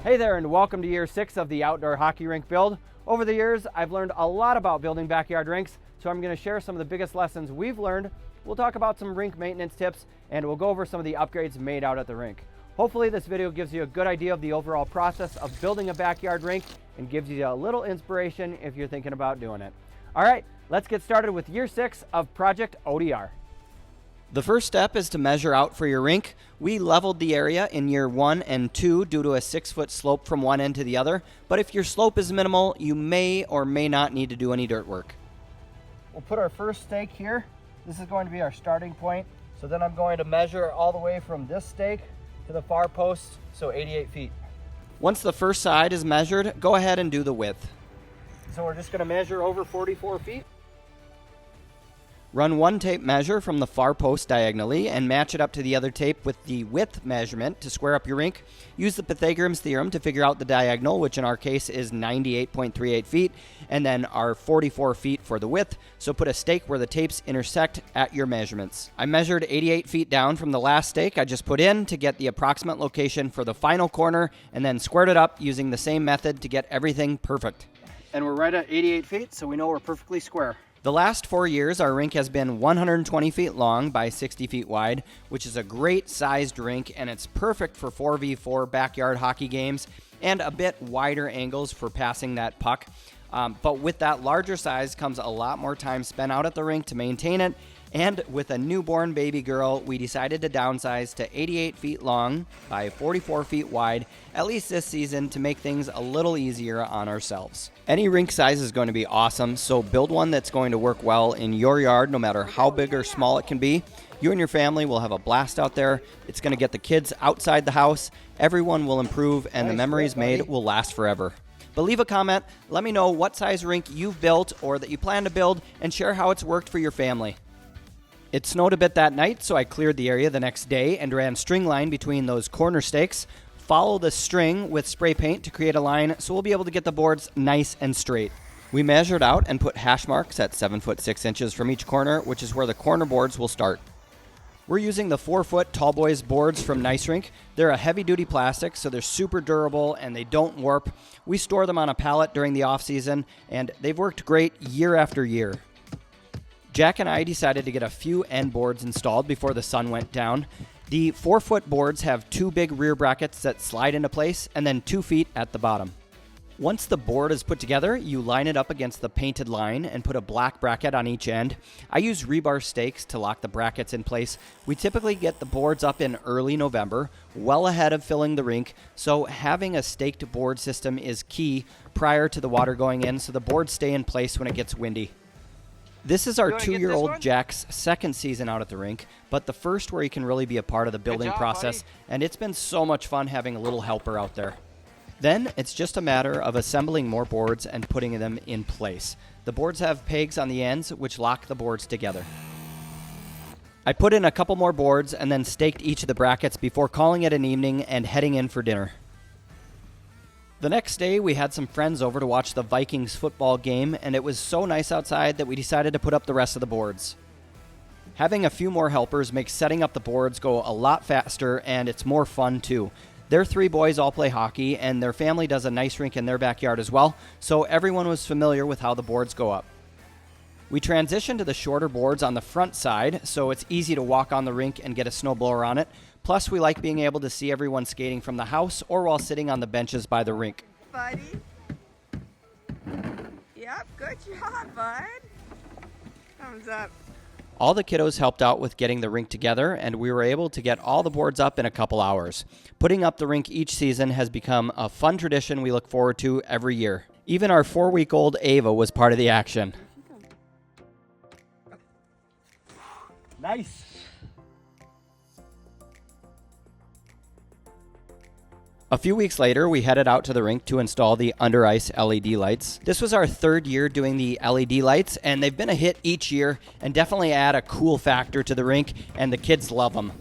Hey there, and welcome to year 6 of the outdoor hockey rink build. Over the years, I've learned a lot about building backyard rinks, so I'm going to share some of the biggest lessons we've learned. We'll talk about some rink maintenance tips, and we'll go over some of the upgrades made out at the rink. Hopefully this video gives you a good idea of the overall process of building a backyard rink and gives you a little inspiration if you're thinking about doing it. All right, let's get started with year 6 of Project ODR. The first step is to measure out for your rink. We leveled the area in year 1 and 2 due to a 6-foot slope from one end to the other, but if your slope is minimal, you may or may not need to do any dirt work. We'll put our first stake here. This is going to be our starting point. So then I'm going to measure all the way from this stake to the far post, so 88 feet. Once the first side is measured, go ahead and do the width. So we're just going to measure over 44 feet. Run one tape measure from the far post diagonally and match it up to the other tape with the width measurement to square up your rink. Use the Pythagorean's theorem to figure out the diagonal, which in our case is 98.38 feet, and then our 44 feet for the width. So put a stake where the tapes intersect at your measurements. I measured 88 feet down from the last stake I just put in to get the approximate location for the final corner, and then squared it up using the same method to get everything perfect. And we're right at 88 feet, so we know we're perfectly square. The last 4 years, our rink has been 120 feet long by 60 feet wide, which is a great sized rink, and it's perfect for 4v4 backyard hockey games and a bit wider angles for passing that puck. But with that larger size comes a lot more time spent out at the rink to maintain it. And with a newborn baby girl, we decided to downsize to 88 feet long by 44 feet wide, at least this season, to make things a little easier on ourselves. Any rink size is going to be awesome, so build one that's going to work well in your yard, no matter how big or small it can be. You and your family will have a blast out there. It's going to get the kids outside the house. Everyone will improve, and the memories made will last forever. But leave a comment, let me know what size rink you've built or that you plan to build, and share how it's worked for your family. It snowed a bit that night, so I cleared the area the next day and ran string line between those corner stakes. Follow the string with spray paint to create a line so we'll be able to get the boards nice and straight. We measured out and put hash marks at 7 foot 6 inches from each corner, which is where the corner boards will start. We're using the 4-foot Tall Boys boards from Nice Rink. They're a heavy-duty plastic, so they're super durable and they don't warp. We store them on a pallet during the off-season, and they've worked great year after year. Jack and I decided to get a few end boards installed before the sun went down. The 4-foot boards have 2 big rear brackets that slide into place and then 2 feet at the bottom. Once the board is put together, you line it up against the painted line and put a black bracket on each end. I use rebar stakes to lock the brackets in place. We typically get the boards up in early November, well ahead of filling the rink, so having a staked board system is key prior to the water going in so the boards stay in place when it gets windy. This is our 2-year-old Jack's second season out at the rink, but the first where he can really be a part of the building process, and it's been so much fun having a little helper out there. Then it's just a matter of assembling more boards and putting them in place. The boards have pegs on the ends which lock the boards together. I put in a couple more boards and then staked each of the brackets before calling it an evening and heading in for dinner. The next day, we had some friends over to watch the Vikings football game, and it was so nice outside that we decided to put up the rest of the boards. Having a few more helpers makes setting up the boards go a lot faster, and it's more fun too. Their 3 boys all play hockey, and their family does a nice rink in their backyard as well, so everyone was familiar with how the boards go up. We transitioned to the shorter boards on the front side, so it's easy to walk on the rink and get a snowblower on it. Plus, we like being able to see everyone skating from the house or while sitting on the benches by the rink. Buddy. Yep, good job, bud. Thumbs up. All the kiddos helped out with getting the rink together, and we were able to get all the boards up in a couple hours. Putting up the rink each season has become a fun tradition we look forward to every year. Even our 4-week-old Ava was part of the action. Nice. A few weeks later, we headed out to the rink to install the under ice LED lights. This was our 3rd year doing the LED lights, and they've been a hit each year and definitely add a cool factor to the rink, and the kids love them.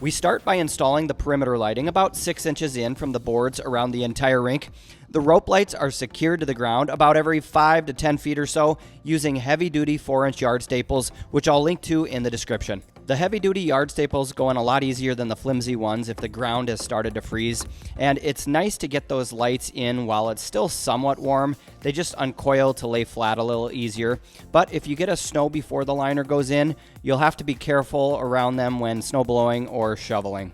We start by installing the perimeter lighting about 6 inches in from the boards around the entire rink. The rope lights are secured to the ground about every 5 to 10 feet or so using heavy-duty 4-inch yard staples, which I'll link to in the description. The heavy-duty yard staples go in a lot easier than the flimsy ones if the ground has started to freeze, and it's nice to get those lights in while it's still somewhat warm. They just uncoil to lay flat a little easier, but if you get a snow before the liner goes in, you'll have to be careful around them when snow blowing or shoveling.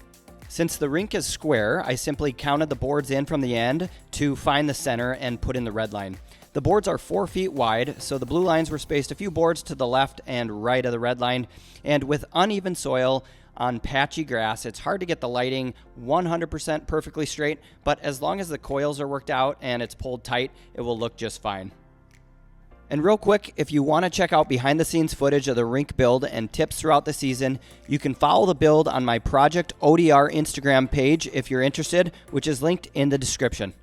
Since the rink is square, I simply counted the boards in from the end to find the center and put in the red line. The boards are 4 feet wide, so the blue lines were spaced a few boards to the left and right of the red line, and with uneven soil on patchy grass, it's hard to get the lighting 100% perfectly straight, but as long as the coils are worked out and it's pulled tight, it will look just fine. And real quick, if you want to check out behind the scenes footage of the rink build and tips throughout the season, you can follow the build on my Project ODR Instagram page if you're interested, which is linked in the description.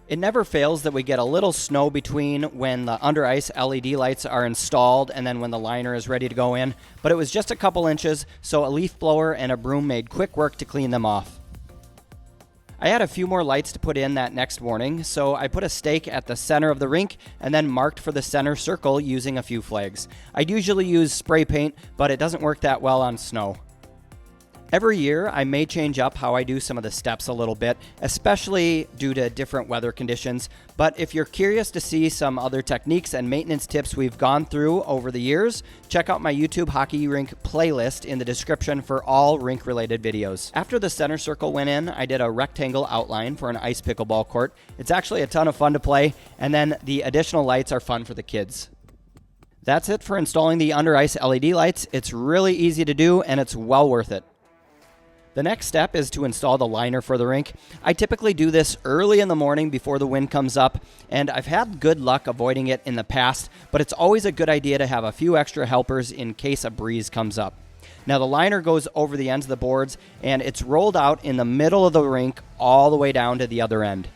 It never fails that we get a little snow between when the under ice LED lights are installed and then when the liner is ready to go in, but it was just a couple inches, so a leaf blower and a broom made quick work to clean them off. I had a few more lights to put in that next morning, so I put a stake at the center of the rink and then marked for the center circle using a few flags. I'd usually use spray paint, but it doesn't work that well on snow. Every year, I may change up how I do some of the steps a little bit, especially due to different weather conditions. But if you're curious to see some other techniques and maintenance tips we've gone through over the years, check out my YouTube hockey rink playlist in the description for all rink-related videos. After the center circle went in, I did a rectangle outline for an ice pickleball court. It's actually a ton of fun to play, and then the additional lights are fun for the kids. That's it for installing the under ice LED lights. It's really easy to do, and it's well worth it. The next step is to install the liner for the rink. I typically do this early in the morning before the wind comes up, and I've had good luck avoiding it in the past, but it's always a good idea to have a few extra helpers in case a breeze comes up. Now the liner goes over the ends of the boards, and it's rolled out in the middle of the rink all the way down to the other end.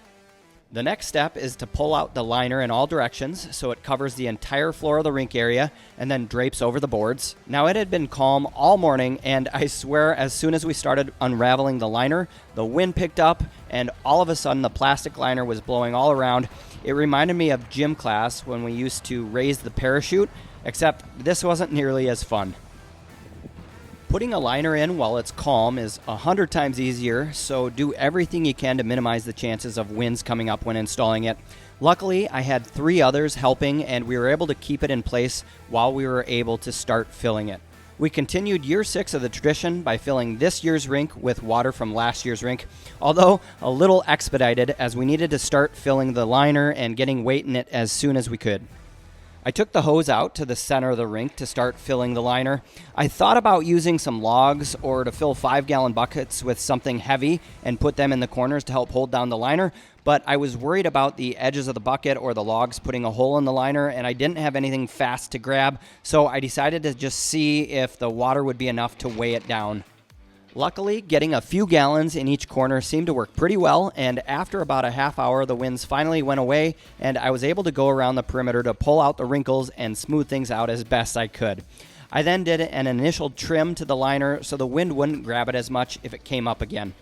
The next step is to pull out the liner in all directions so it covers the entire floor of the rink area and then drapes over the boards. Now it had been calm all morning, and I swear as soon as we started unraveling the liner, the wind picked up and all of a sudden the plastic liner was blowing all around. It reminded me of gym class when we used to raise the parachute, except this wasn't nearly as fun. Putting a liner in while it's calm is 100 times easier, so do everything you can to minimize the chances of winds coming up when installing it. Luckily, I had 3 others helping, and we were able to keep it in place while we were able to start filling it. We continued year 6 of the tradition by filling this year's rink with water from last year's rink, although a little expedited as we needed to start filling the liner and getting weight in it as soon as we could. I took the hose out to the center of the rink to start filling the liner. I thought about using some logs or to fill 5-gallon buckets with something heavy and put them in the corners to help hold down the liner, but I was worried about the edges of the bucket or the logs putting a hole in the liner, and I didn't have anything fast to grab, so I decided to just see if the water would be enough to weigh it down. Luckily, getting a few gallons in each corner seemed to work pretty well, and after about a half hour, the winds finally went away, and I was able to go around the perimeter to pull out the wrinkles and smooth things out as best I could. I then did an initial trim to the liner so the wind wouldn't grab it as much if it came up again.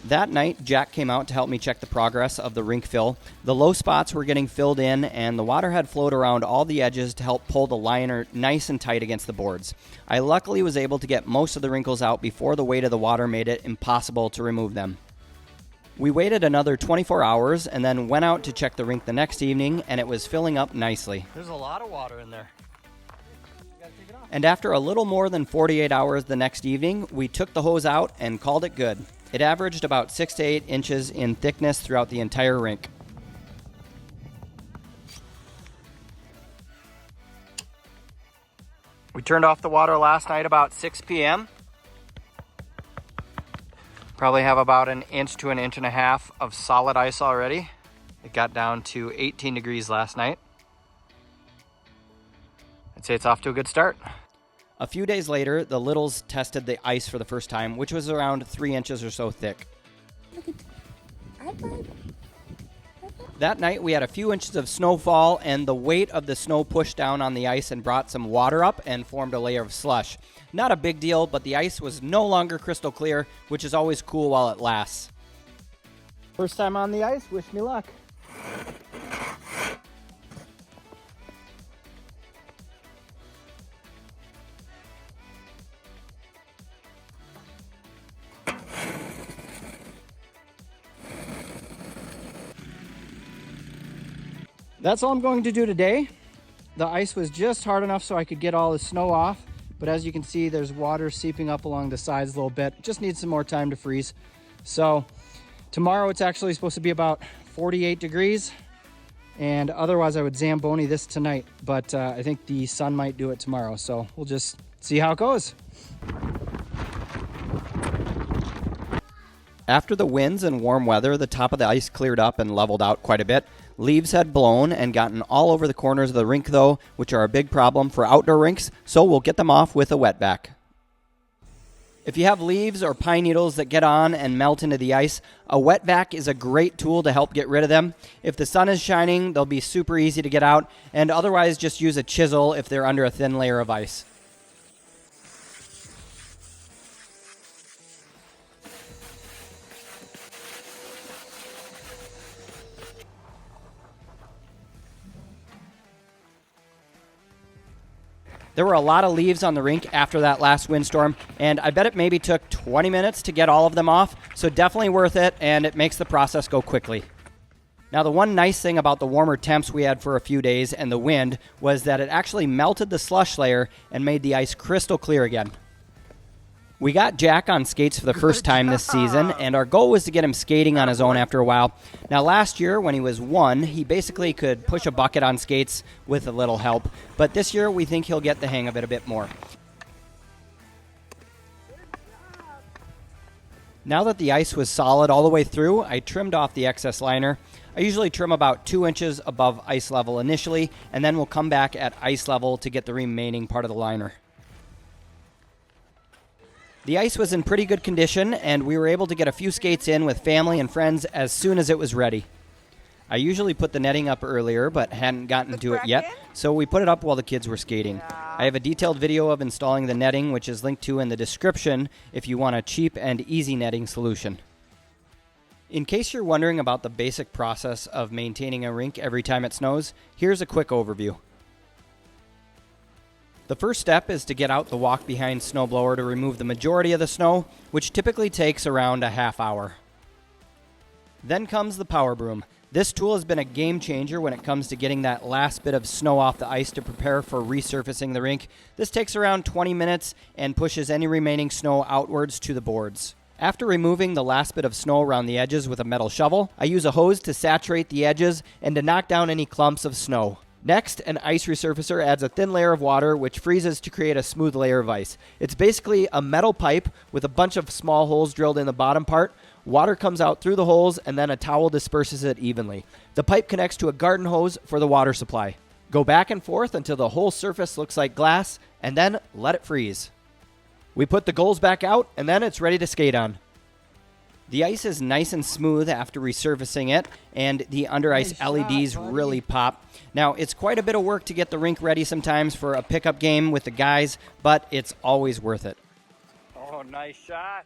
That night, Jack came out to help me check the progress of the rink fill. The low spots were getting filled in, and the water had flowed around all the edges to help pull the liner nice and tight against the boards. I luckily was able to get most of the wrinkles out before the weight of the water made it impossible to remove them. We waited another 24 hours and then went out to check the rink the next evening, and it was filling up nicely. There's a lot of water in there. And after a little more than 48 hours the next evening, we took the hose out and called it good. It averaged about 6 to 8 inches in thickness throughout the entire rink. We turned off the water last night about 6 p.m. Probably have about 1 inch to 1.5 inches of solid ice already. It got down to 18 degrees last night. I'd say it's off to a good start. A few days later, the littles tested the ice for the first time, which was around 3 inches or so thick. That night, we had a few inches of snowfall, and the weight of the snow pushed down on the ice and brought some water up and formed a layer of slush. Not a big deal, but the ice was no longer crystal clear, which is always cool while it lasts. First time on the ice, wish me luck. That's all I'm going to do today. The ice was just hard enough so I could get all the snow off, but as you can see, there's water seeping up along the sides a little bit. Just needs some more time to freeze. So tomorrow it's actually supposed to be about 48 degrees, and otherwise I would Zamboni this tonight, but I think the sun might do it tomorrow, so we'll just see how it goes. After the winds and warm weather, the top of the ice cleared up and leveled out quite a bit. Leaves had blown and gotten all over the corners of the rink though, which are a big problem for outdoor rinks, so we'll get them off with a wetback. If you have leaves or pine needles that get on and melt into the ice, a wetback is a great tool to help get rid of them. If the sun is shining, they'll be super easy to get out, and otherwise just use a chisel if they're under a thin layer of ice. There were a lot of leaves on the rink after that last windstorm, and I bet it maybe took 20 minutes to get all of them off, so definitely worth it, and it makes the process go quickly. Now, the one nice thing about the warmer temps we had for a few days and the wind was that it actually melted the slush layer and made the ice crystal clear again. We got Jack on skates for the first time this season, and our goal was to get him skating on his own after a while. Now, last year, when he was 1, he basically could push a bucket on skates with a little help, but this year we think he'll get the hang of it a bit more. Now that the ice was solid all the way through, I trimmed off the excess liner. I usually trim about 2 inches above ice level initially, and then we'll come back at ice level to get the remaining part of the liner. The ice was in pretty good condition, and we were able to get a few skates in with family and friends as soon as it was ready. I usually put the netting up earlier, but hadn't gotten to it yet, so we put it up while the kids were skating. I have a detailed video of installing the netting, which is linked to in the description if you want a cheap and easy netting solution. In case you're wondering about the basic process of maintaining a rink every time it snows, here's a quick overview. The first step is to get out the walk-behind snowblower to remove the majority of the snow, which typically takes around a half hour. Then comes the power broom. This tool has been a game changer when it comes to getting that last bit of snow off the ice to prepare for resurfacing the rink. This takes around 20 minutes and pushes any remaining snow outwards to the boards. After removing the last bit of snow around the edges with a metal shovel, I use a hose to saturate the edges and to knock down any clumps of snow. Next, an ice resurfacer adds a thin layer of water which freezes to create a smooth layer of ice. It's basically a metal pipe with a bunch of small holes drilled in the bottom part. Water comes out through the holes and then a towel disperses it evenly. The pipe connects to a garden hose for the water supply. Go back and forth until the whole surface looks like glass and then let it freeze. We put the goals back out and then it's ready to skate on. The ice is nice and smooth after resurfacing it, and the under ice LEDs really pop. Now, it's quite a bit of work to get the rink ready sometimes for a pickup game with the guys, but it's always worth it. Oh, nice shot.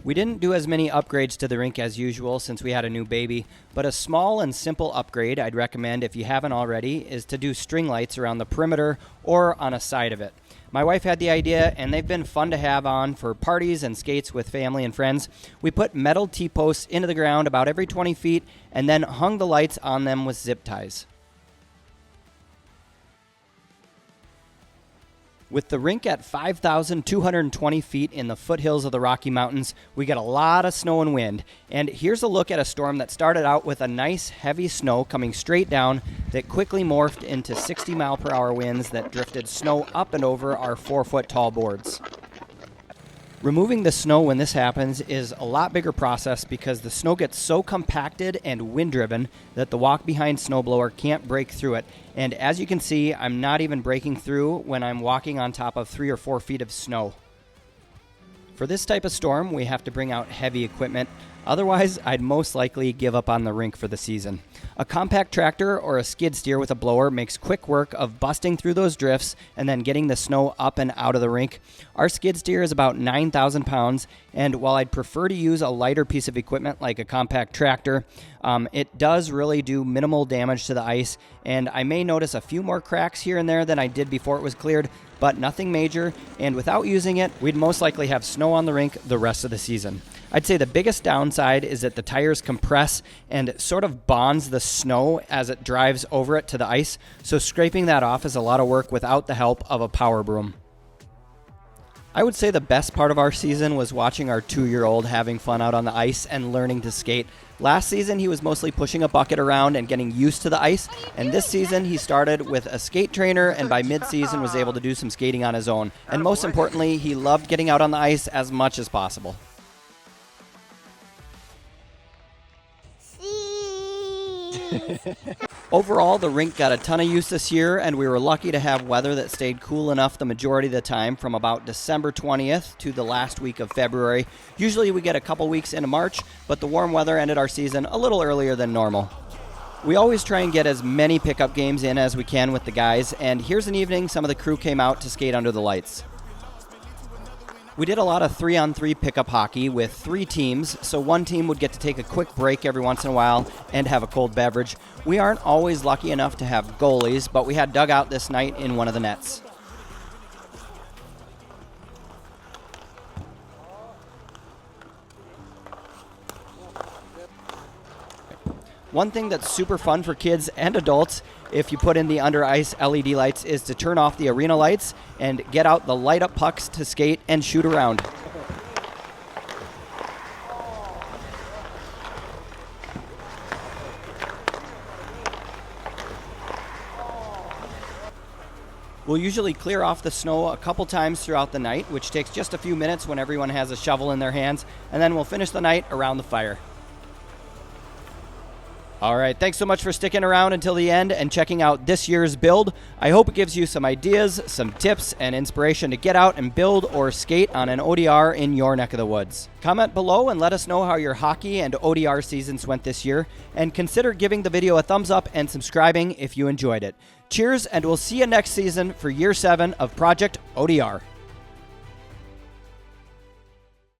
We didn't do as many upgrades to the rink as usual since we had a new baby, but a small and simple upgrade I'd recommend if you haven't already is to do string lights around the perimeter or on a side of it. My wife had the idea, and they've been fun to have on for parties and skates with family and friends. We put metal T-posts into the ground about every 20 feet and then hung the lights on them with zip ties. With the rink at 5,220 feet in the foothills of the Rocky Mountains, we get a lot of snow and wind. And here's a look at a storm that started out with a nice heavy snow coming straight down that quickly morphed into 60-mile-per-hour winds that drifted snow up and over our 4-foot-tall boards. Removing the snow when this happens is a lot bigger process because the snow gets so compacted and wind-driven that the walk-behind snowblower can't break through it. And as you can see, I'm not even breaking through when I'm walking on top of 3 or 4 feet of snow. For this type of storm, we have to bring out heavy equipment. Otherwise, I'd most likely give up on the rink for the season. A compact tractor or a skid steer with a blower makes quick work of busting through those drifts and then getting the snow up and out of the rink. Our skid steer is about 9,000 pounds, and while I'd prefer to use a lighter piece of equipment like a compact tractor, it does really do minimal damage to the ice, and I may notice a few more cracks here and there than I did before it was cleared, but nothing major, and without using it, we'd most likely have snow on the rink the rest of the season. I'd say the biggest downside is that the tires compress and sort of bonds the snow as it drives over it to the ice, so scraping that off is a lot of work without the help of a power broom. I would say the best part of our season was watching our 2-year-old having fun out on the ice and learning to skate. Last season, he was mostly pushing a bucket around and getting used to the ice, and this season he started with a skate trainer and by mid-season was able to do some skating on his own. And most importantly, he loved getting out on the ice as much as possible. Overall, the rink got a ton of use this year, and we were lucky to have weather that stayed cool enough the majority of the time from about December 20th to the last week of February. Usually we get a couple weeks into March, but the warm weather ended our season a little earlier than normal. We always try and get as many pickup games in as we can with the guys, and here's an evening some of the crew came out to skate under the lights. We did a lot of 3-on-3 pickup hockey with 3 teams, so one team would get to take a quick break every once in a while and have a cold beverage. We aren't always lucky enough to have goalies, but we had Doug out this night in one of the nets. One thing that's super fun for kids and adults, if you put in the under ice LED lights, is to turn off the arena lights and get out the light up pucks to skate and shoot around. We'll usually clear off the snow a couple times throughout the night, which takes just a few minutes when everyone has a shovel in their hands, and then we'll finish the night around the fire. All right, thanks so much for sticking around until the end and checking out this year's build. I hope it gives you some ideas, some tips, and inspiration to get out and build or skate on an ODR in your neck of the woods. Comment below and let us know how your hockey and ODR seasons went this year, and consider giving the video a thumbs up and subscribing if you enjoyed it. Cheers, and we'll see you next season for Year 7 of Project ODR.